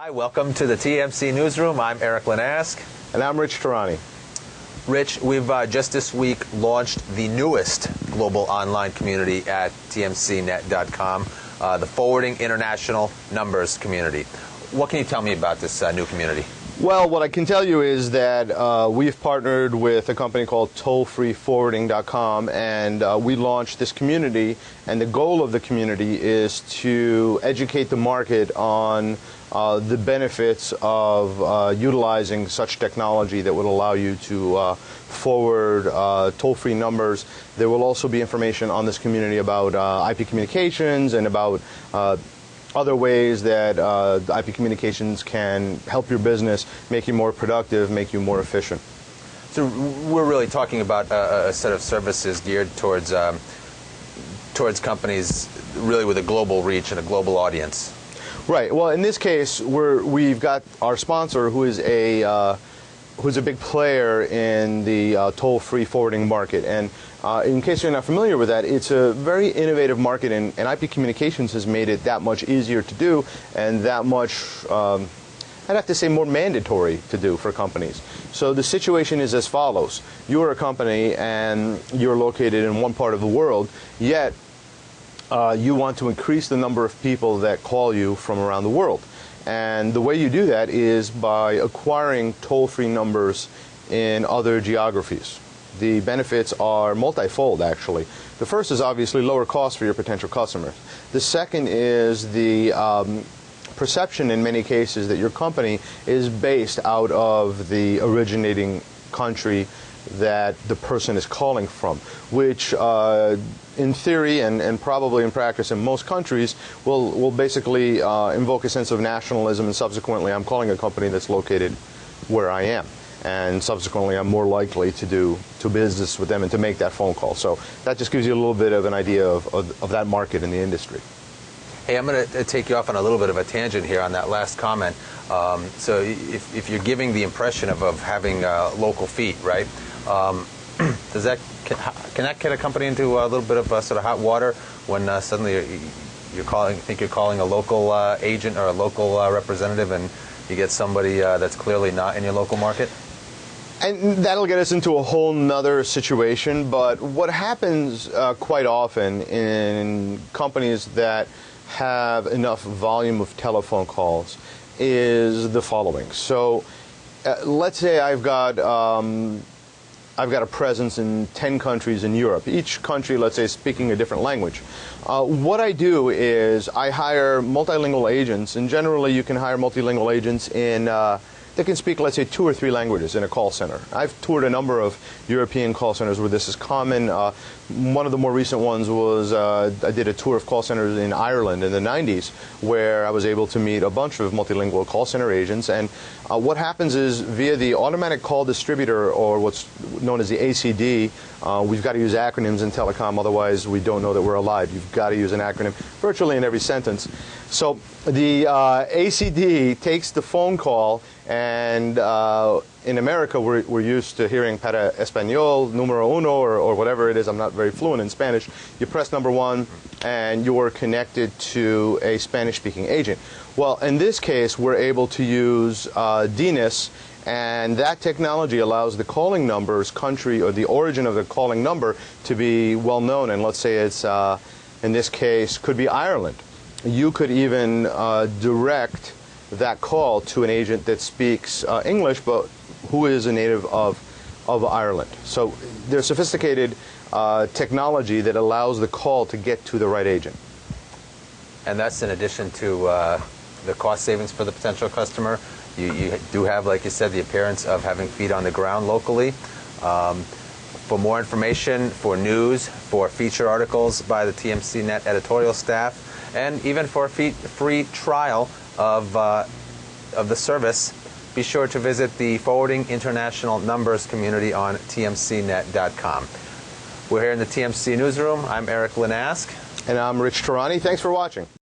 Hi, welcome to the TMC Newsroom. I'm Erik Linask. And I'm Rich Tehrani. Rich, we've just this week launched the newest global online community at TMCnet.com, the Forwarding International Numbers community. What can you tell me about this new community? Well, what I can tell you is that we've partnered with a company called tollfreeforwarding.com, and we launched this community, and the goal of the community is to educate the market on the benefits of utilizing such technology that would allow you to forward toll-free numbers. There will also be information on this community about IP communications and about other ways that IP communications can help your business, make you more productive, make you more efficient. So we're really talking about a set of services geared towards companies really with a global reach and a global audience. Right. Well, in this case, we've got our sponsor, who is a big player in the toll-free forwarding market. And in case you're not familiar with that, it's a very innovative market, and IP communications has made it that much easier to do and that much, I'd have to say, more mandatory to do for companies. So the situation is as follows. You're a company and you're located in one part of the world, yet you want to increase the number of people that call you from around the world. And the way you do that is by acquiring toll-free numbers in other geographies. The benefits are multifold, actually. The first is obviously lower cost for your potential customers. The second is the perception in many cases that your company is based out of the originating country that the person is calling from, which in theory and probably in practice in most countries will basically invoke a sense of nationalism, and subsequently I'm calling a company that's located where I am, and subsequently I'm more likely to do business with them and to make that phone call. So that just gives you a little bit of an idea of that market in the industry. Hey, I'm going to take you off on a little bit of a tangent here on that last comment. So if you're giving the impression of having local feet, right? Can that get a company into a little bit of sort of hot water when suddenly you're calling a local agent or a local representative, and you get somebody that's clearly not in your local market? And that'll get us into a whole nother situation, but what happens quite often in companies that have enough volume of telephone calls is the following. So let's say I've got a presence in 10 countries in Europe. Each country, let's say, speaking a different language. What I do is I hire multilingual agents, and generally you can hire multilingual agents that can speak, let's say, 2 or 3 languages in a call center. I've toured a number of European call centers where this is common. One of the more recent ones was I did a tour of call centers in Ireland in the 90s, where I was able to meet a bunch of multilingual call center agents. And what happens is, via the automatic call distributor, or what's known as the ACD, we've got to use acronyms in telecom, otherwise we don't know that we're alive. You've got to use an acronym virtually in every sentence. So the ACD takes the phone call, and in America we're used to hearing para español, número uno, or whatever it is. I'm not very fluent in Spanish. You press number 1 and you're connected to a Spanish-speaking agent. Well, in this case we're able to use DNIS, and that technology allows the calling number's country, or the origin of the calling number, to be well known. And let's say it's, in this case, could be Ireland. You could even direct that call to an agent that speaks English, but who is a native of Ireland. So there's sophisticated technology that allows the call to get to the right agent. And that's in addition to the cost savings for the potential customer. You do have, like you said, the appearance of having feet on the ground locally. For more information, for news, for feature articles by the TMCnet editorial staff, and even for a free trial of the service, be sure to visit the Forwarding International Numbers community on TMCnet.com. We're here in the TMC Newsroom. I'm Erik Linask. And I'm Rich Tehrani. Thanks for watching.